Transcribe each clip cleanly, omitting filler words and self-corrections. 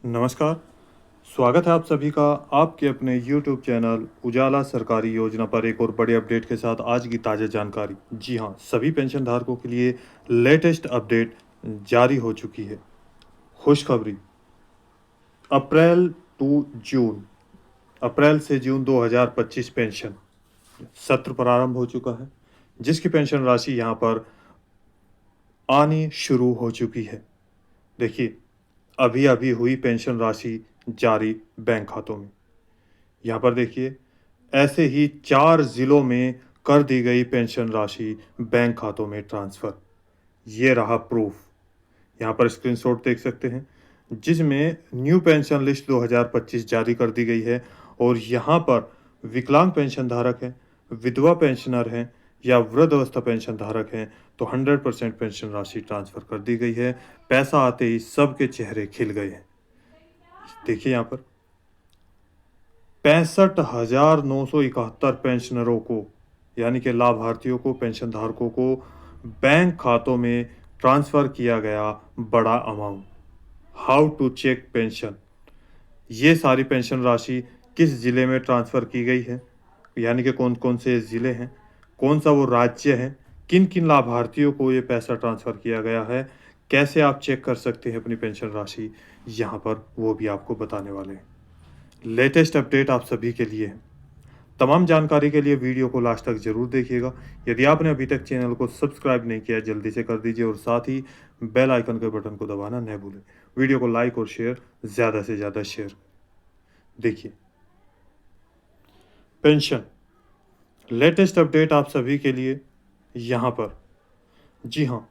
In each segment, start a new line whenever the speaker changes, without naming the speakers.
नमस्कार, स्वागत है आप सभी का आपके अपने YouTube चैनल उजाला सरकारी योजना पर एक और बड़े अपडेट के साथ आज की ताज़ा जानकारी। जी हाँ, सभी पेंशन धारकों के लिए लेटेस्ट अपडेट जारी हो चुकी है। खुशखबरी, अप्रैल टू जून, अप्रैल से जून 2025 पेंशन सत्र प्रारंभ हो चुका है, जिसकी पेंशन राशि यहाँ पर आनी शुरू हो चुकी है। देखिए, अभी अभी हुई पेंशन राशि जारी बैंक खातों में। यहाँ पर देखिए, ऐसे ही 4 ज़िलों में कर दी गई पेंशन राशि बैंक खातों में ट्रांसफ़र। ये रहा प्रूफ। यहाँ पर स्क्रीनशॉट देख सकते हैं, जिसमें न्यू पेंशन लिस्ट 2025 जारी कर दी गई है और यहाँ पर विकलांग पेंशन धारक हैं, विधवा पेंशनर हैं या वृद्ध अवस्था पेंशन धारक हैं, तो 100% पेंशन राशि ट्रांसफ़र कर दी गई है। पैसा आते ही सबके चेहरे खिल गए हैं। देखिए यहाँ पर 65,971 पेंशनरों को यानी कि लाभार्थियों को, पेंशन धारकों को बैंक खातों में ट्रांसफ़र किया गया बड़ा amount. How to check pension, ये सारी पेंशन राशि किस ज़िले में ट्रांसफ़र की गई है, यानी कि कौन कौन से ज़िले हैं, कौन सा वो राज्य है, किन किन लाभार्थियों को ये पैसा ट्रांसफ़र किया गया है, कैसे आप चेक कर सकते हैं अपनी पेंशन राशि, यहाँ पर वो भी आपको बताने वाले हैं। लेटेस्ट अपडेट आप सभी के लिए है। तमाम जानकारी के लिए वीडियो को लास्ट तक जरूर देखिएगा। यदि आपने अभी तक चैनल को सब्सक्राइब नहीं किया जल्दी से कर दीजिए और साथ ही बेल आइकन के बटन को दबाना न भूलें। वीडियो को लाइक और शेयर ज़्यादा से ज़्यादा शेयर। देखिए, पेंशन लेटेस्ट अपडेट आप सभी के लिए यहाँ पर। जी हाँ,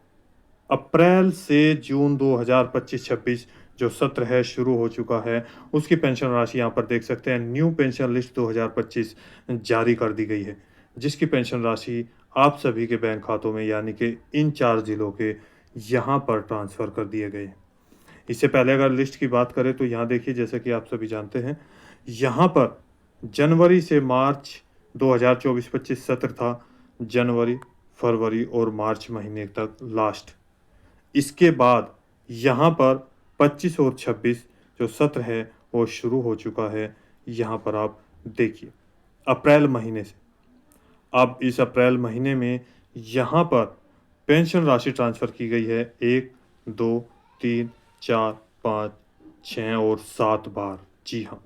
अप्रैल से जून 2025-26 जो सत्र है शुरू हो चुका है, उसकी पेंशन राशि यहाँ पर देख सकते हैं। न्यू पेंशन लिस्ट 2025 जारी कर दी गई है, जिसकी पेंशन राशि आप सभी के बैंक खातों में यानी कि इन 4 ज़िलों के यहाँ पर ट्रांसफ़र कर दिए गए हैं। इससे पहले अगर लिस्ट की बात करें तो यहाँ देखिए, जैसे कि आप सभी जानते हैं, यहाँ पर जनवरी से मार्च 2024-25 सत्र था। जनवरी, फरवरी और मार्च महीने तक लास्ट। इसके बाद यहाँ पर 25 और 26 जो सत्र है वो शुरू हो चुका है। यहाँ पर आप देखिए, अप्रैल महीने से अब इस अप्रैल महीने में यहाँ पर पेंशन राशि ट्रांसफ़र की गई है 1, 2, 3, 4, 5, 6 और 7 बार। जी हाँ,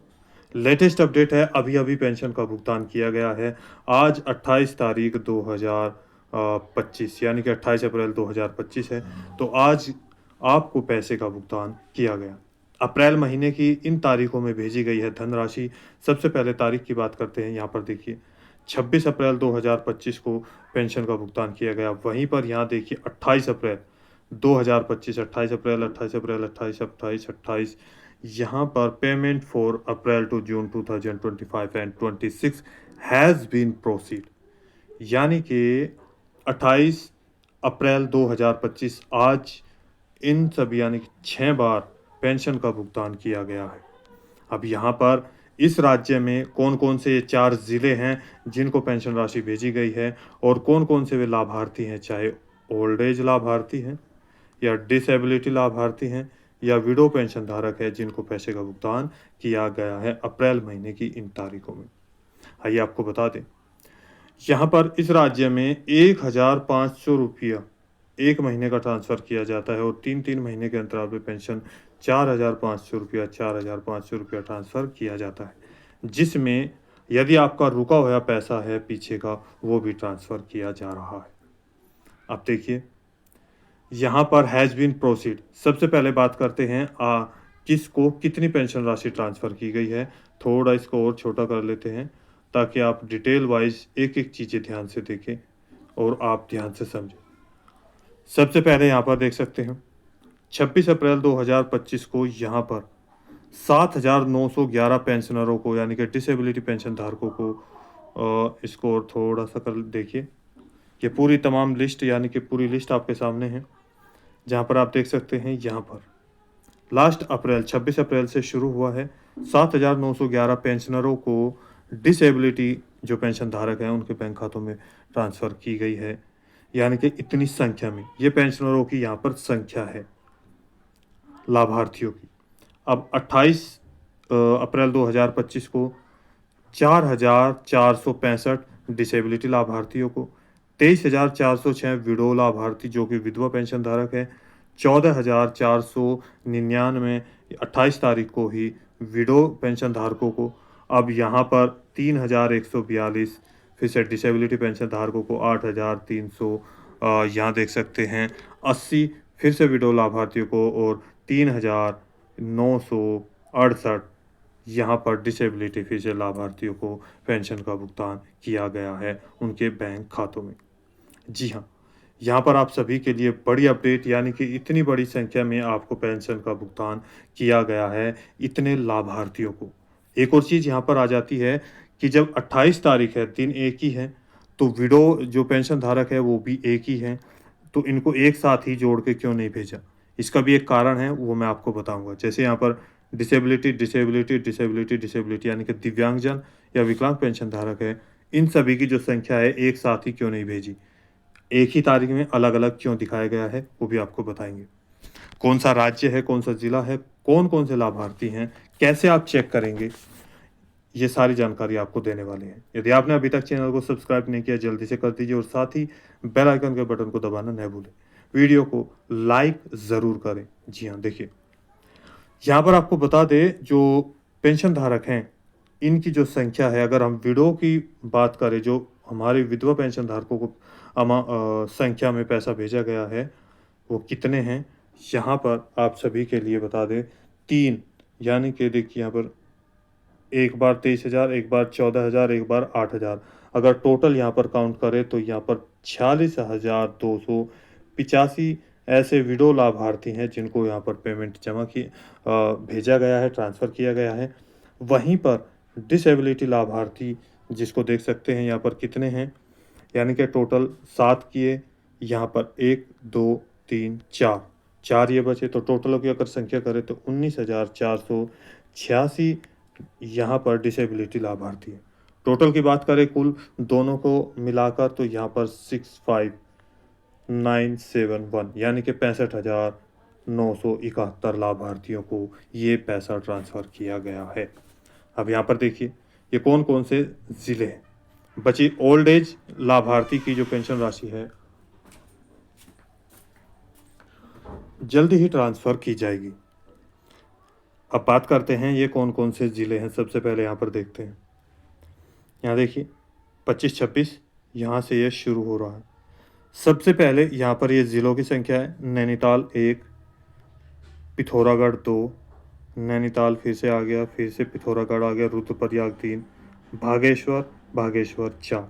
लेटेस्ट अपडेट है, अभी अभी पेंशन का भुगतान किया गया है। आज 28 तारीख 2025 यानी कि 28 अप्रैल 2025 है, तो आज आपको पैसे का भुगतान किया गया। अप्रैल महीने की इन तारीखों में भेजी गई है धनराशि। सबसे पहले तारीख की बात करते हैं। यहाँ पर देखिए, 26 अप्रैल 2025 को पेंशन का भुगतान किया गया। वहीं पर यहाँ देखिए 28 अप्रैल 2025, 28 अप्रैल, 28 अप्रैल, 28, 28, 28, यहाँ पर payment for April to June 2025 and 26 has been proceed, यानी कि 28 अप्रैल 2025 आज इन सभी यानी कि 6 बार पेंशन का भुगतान किया गया है। अब यहाँ पर इस राज्य में कौन कौन से ये 4 ज़िले हैं जिनको पेंशन राशि भेजी गई है और कौन कौन से वे लाभार्थी हैं, चाहे ओल्ड एज लाभार्थी हैं या डिसेबिलिटी लाभार्थी हैं या विडो पेंशन धारक है, जिनको पैसे का भुगतान किया गया है अप्रैल महीने की इन तारीखों में। आइए आपको बता दें, यहाँ पर इस राज्य में 1,500 रुपया 1 महीने का ट्रांसफ़र किया जाता है और 3-3 महीने के अंतराल पे पेंशन 4,500 रुपया 4,500 रुपया ट्रांसफ़र किया जाता है, जिसमें यदि आपका रुका हुआ पैसा है पीछे का, वो भी ट्रांसफ़र किया जा रहा है। अब देखिए, यहाँ पर हैज़ बीन प्रोसीड। सबसे पहले बात करते हैं किसको कितनी पेंशन राशि ट्रांसफ़र की गई है। थोड़ा इसको और छोटा कर लेते हैं ताकि आप डिटेल वाइज एक एक चीज़ें ध्यान से देखें और आप ध्यान से समझें। सबसे पहले यहाँ पर देख सकते हैं 26 अप्रैल 2025 को यहाँ पर 7,911 पेंशनरों को यानी कि डिसेबिलिटी पेंशन धारकों को इसको और थोड़ा सा कर देखिए, ये पूरी तमाम लिस्ट यानी कि पूरी लिस्ट आपके सामने है, जहाँ पर आप देख सकते हैं। यहाँ पर लास्ट अप्रैल 26 अप्रैल से शुरू हुआ है। 7,911 पेंशनरों को डिसेबिलिटी जो पेंशन धारक हैं उनके बैंक खातों में ट्रांसफ़र की गई है, यानी कि इतनी संख्या में ये पेंशनरों की यहाँ पर संख्या है लाभार्थियों की। अब 28 अप्रैल 2025 को 4,465 डिसेबिलिटी लाभार्थियों को, 23,406 विडो लाभार्थी जो कि विधवा पेंशन धारक है, 14,499 28 तारीख को ही विडो पेंशन धारकों को। अब यहाँ पर 3,142 फिर से डिसेबिलिटी पेंशन धारकों को, 8,300 यहाँ देख सकते हैं 80 फिर से विडो लाभार्थियों को, और 3,968 यहाँ पर डिसेबिलिटी फिर से लाभार्थियों को पेंशन का भुगतान किया गया है उनके बैंक खातों में। जी हाँ, यहाँ पर आप सभी के लिए बड़ी अपडेट, यानी कि इतनी बड़ी संख्या में आपको पेंशन का भुगतान किया गया है इतने लाभार्थियों को। एक और चीज़ यहाँ पर आ जाती है कि जब 28 तारीख है, दिन एक ही है, तो विडो जो पेंशन धारक है वो भी एक ही है, तो इनको एक साथ ही जोड़ के क्यों नहीं भेजा? इसका भी एक कारण है, वो मैं आपको बताऊंगा। जैसे यहाँ पर डिसेबिलिटी डिसेबिलिटी डिसेबिलिटी डिसेबिलिटी यानी कि दिव्यांगजन या विकलांग पेंशन धारक है, इन सभी की जो संख्या है एक साथ ही क्यों नहीं भेजी, एक ही तारीख में अलग अलग क्यों दिखाया गया है, वो भी आपको बताएंगे। कौन सा राज्य है, कौन सा जिला है, कौन कौन से लाभार्थी हैं, कैसे आप चेक करेंगे, ये सारी जानकारी आपको देने वाले हैं। यदि आपने अभी तक चैनल को सब्सक्राइब नहीं किया, जल्दी से कर दीजिए और साथ ही बेल आइकन के बटन को दबाना न भूलें। वीडियो को लाइक ज़रूर करें। जी हाँ, देखिए यहाँ पर आपको बता दें, जो पेंशन धारक हैं इनकी जो संख्या है, अगर हम विडो की बात करें, जो हमारे विधवा पेंशन धारकों को संख्या में पैसा भेजा गया है वो कितने हैं, यहाँ पर आप सभी के लिए बता दें 3, यानी कि देखिए यहाँ पर एक बार 23,000, एक बार 14,000, एक बार 8,000। अगर टोटल यहाँ पर काउंट करें तो यहाँ पर 46,285 ऐसे विडो लाभार्थी हैं जिनको यहाँ पर पेमेंट भेजा गया है, ट्रांसफ़र किया गया है। वहीं पर डिसेबिलिटी लाभार्थी जिसको देख सकते हैं यहाँ पर कितने हैं, यानी कि टोटल 7 किए, यहाँ पर 1 2 3 4 ये बचे, तो टोटलों की अगर संख्या करें तो 19,486 यहाँ पर डिसेबिलिटी लाभार्थी है। टोटल की बात करें कुल दोनों को मिलाकर तो यहाँ पर 65,971 यानी कि 65,971 लाभार्थियों को ये पैसा ट्रांसफ़र किया गया है। अब यहाँ पर देखिए ये कौन कौन से ज़िले हैं। बची ओल्ड एज लाभार्थी की जो पेंशन राशि है जल्दी ही ट्रांसफ़र की जाएगी। अब बात करते हैं ये कौन कौन से ज़िले हैं। सबसे पहले यहाँ पर देखते हैं, यहाँ देखिए 25-26 यहाँ से ये शुरू हो रहा है। सबसे पहले यहाँ पर ये ज़िलों की संख्या है, नैनीताल 1, पिथौरागढ़ 2, नैनीताल फिर से आ गया, फिर से पिथौरागढ़ आ गया, रुद्रप्रयाग 3, बागेश्वर 4,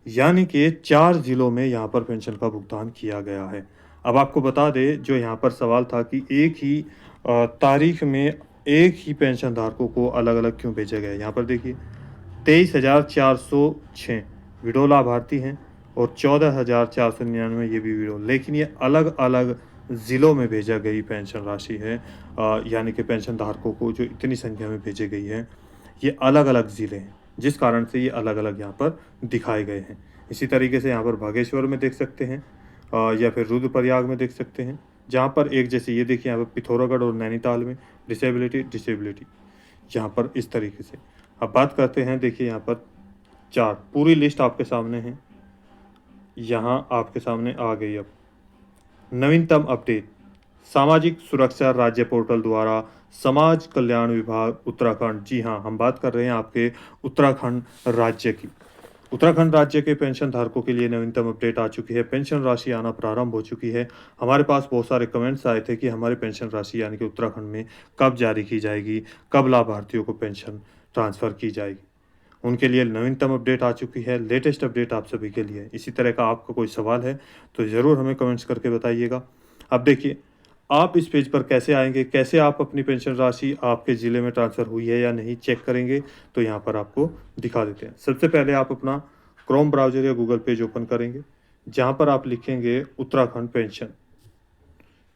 यानी कि 4 ज़िलों में यहाँ पर पेंशन का भुगतान किया गया है। अब आपको बता दें, जो यहाँ पर सवाल था कि एक ही तारीख में एक ही पेंशन धारकों को अलग अलग क्यों भेजा गया, यहाँ पर देखिए 23,406 विडो लाभार्थी हैं और 14,499 ये भी विडो, लेकिन ये अलग अलग ज़िलों में भेजा गई पेंशन राशि है, यानी कि पेंशन धारकों को जो इतनी संख्या में भेजी गई है ये अलग अलग ज़िले हैं, जिस कारण से ये अलग अलग यहाँ पर दिखाए गए हैं। इसी तरीके से यहाँ पर बागेश्वर में देख सकते हैं, या फिर रुद्रप्रयाग में देख सकते हैं, जहाँ पर एक जैसे ये देखिए यहाँ पर पिथौरागढ़ और नैनीताल में डिसेबिलिटी यहाँ पर इस तरीके से। अब बात करते हैं, देखिए यहाँ पर 4 पूरी लिस्ट आपके सामने है, यहाँ आपके सामने आ गई। अब नवीनतम अपडेट सामाजिक सुरक्षा राज्य पोर्टल द्वारा समाज कल्याण विभाग उत्तराखंड, जी हाँ हम बात कर रहे हैं आपके उत्तराखंड राज्य की। उत्तराखंड राज्य के पेंशन धारकों के लिए नवीनतम अपडेट आ चुकी है, पेंशन राशि आना प्रारंभ हो चुकी है। हमारे पास बहुत सारे कमेंट्स आए थे कि हमारी पेंशन राशि यानी कि उत्तराखंड में कब जारी की जाएगी, कब लाभार्थियों को पेंशन ट्रांसफ़र की जाएगी। उनके लिए नवीनतम अपडेट आ चुकी है, लेटेस्ट अपडेट आप सभी के लिए। इसी तरह का आपका कोई सवाल है तो ज़रूर हमें कमेंट्स करके बताइएगा। अब देखिए आप इस पेज पर कैसे आएंगे, कैसे आप अपनी पेंशन राशि आपके ज़िले में ट्रांसफ़र हुई है या नहीं चेक करेंगे, तो यहाँ पर आपको दिखा देते हैं। सबसे पहले आप अपना क्रोम ब्राउज़र या गूगल पेज ओपन करेंगे, जहाँ पर आप लिखेंगे उत्तराखंड पेंशन,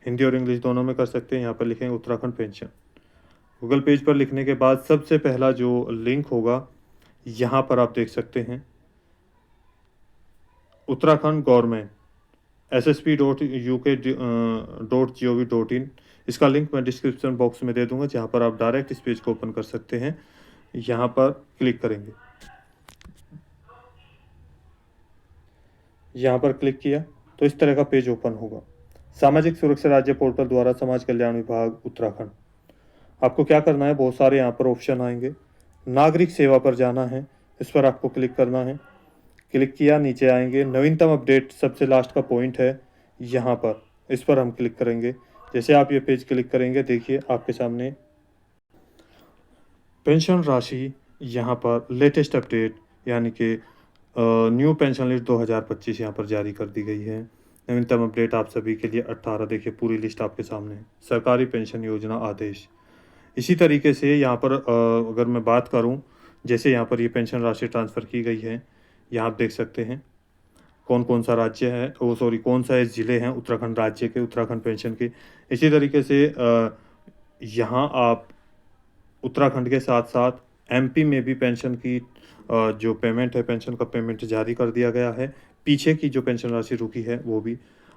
हिंदी और इंग्लिश दोनों में कर सकते हैं। यहाँ पर लिखेंगे उत्तराखंड पेंशन। गूगल पेज पर लिखने के बाद सबसे पहला जो लिंक होगा यहाँ पर आप देख सकते हैं, उत्तराखंड गवर्नमेंट ssp.uk.gov.in। इसका लिंक मैं डिस्क्रिप्शन बॉक्स में दे दूंगा, जहां पर आप डायरेक्ट इस पेज को ओपन कर सकते हैं। यहाँ पर क्लिक करेंगे, यहाँ पर क्लिक किया तो इस तरह का पेज ओपन होगा। सामाजिक सुरक्षा राज्य पोर्टल द्वारा समाज कल्याण विभाग उत्तराखंड। आपको क्या करना है, बहुत सारे यहाँ पर ऑप्शन आएंगे। नागरिक सेवा पर जाना है, इस पर आपको क्लिक करना है। क्लिक किया, नीचे आएंगे, नवीनतम अपडेट सबसे लास्ट का पॉइंट है, यहाँ पर इस पर हम क्लिक करेंगे। जैसे आप ये पेज क्लिक करेंगे, देखिए आपके सामने पेंशन राशि, यहाँ पर लेटेस्ट अपडेट यानी कि न्यू पेंशन लिस्ट 2025 यहाँ पर जारी कर दी गई है। नवीनतम अपडेट आप सभी के लिए 18, देखिए पूरी लिस्ट आपके सामने है। सरकारी पेंशन योजना आदेश। इसी तरीके से यहाँ पर अगर मैं बात करूँ, जैसे यहाँ पर ये पेंशन राशि ट्रांसफ़र की गई है, यहाँ आप देख सकते हैं कौन कौन सा राज्य है, कौन सा ज़िले हैं उत्तराखंड राज्य के, उत्तराखंड पेंशन के। इसी तरीके से यहाँ आप उत्तराखंड के साथ साथ एमपी में भी पेंशन की जो पेमेंट है, पेंशन का पेमेंट जारी कर दिया गया है। पीछे की जो पेंशन राशि रुकी है वो भी।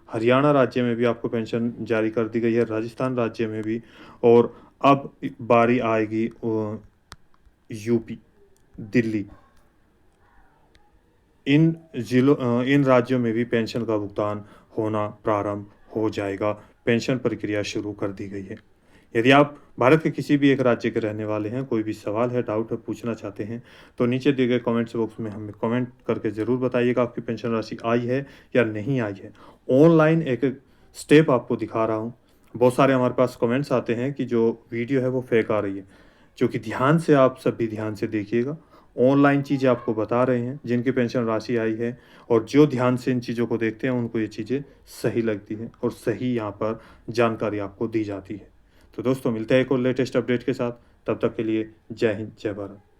हरियाणा राज्य में भी आपको पेंशन जारी कर दी गई है, राजस्थान राज्य में भी। और अब बारी आएगी यूपी, दिल्ली, इन राज्यों में भी पेंशन का भुगतान होना प्रारंभ हो जाएगा। पेंशन प्रक्रिया शुरू कर दी गई है। यदि आप भारत के किसी भी एक राज्य के रहने वाले हैं, कोई भी सवाल है, डाउट है, पूछना चाहते हैं, तो नीचे दिए गए कमेंट्स बॉक्स में हमें कमेंट करके ज़रूर बताइएगा आपकी पेंशन राशि आई है या नहीं आई है। ऑनलाइन एक स्टेप आपको दिखा रहा हूँ। बहुत सारे हमारे पास कमेंट्स आते हैं कि जो वीडियो है वो फेक आ रही है, जो कि ध्यान से आप सभी ध्यान से देखिएगा। ऑनलाइन चीज़ें आपको बता रहे हैं, जिनकी पेंशन राशि आई है, और जो ध्यान से इन चीज़ों को देखते हैं उनको ये चीज़ें सही लगती हैं और सही यहाँ पर जानकारी आपको दी जाती है। तो दोस्तों, मिलते हैं एक और लेटेस्ट अपडेट के साथ। तब तक के लिए जय हिंद, जय भारत।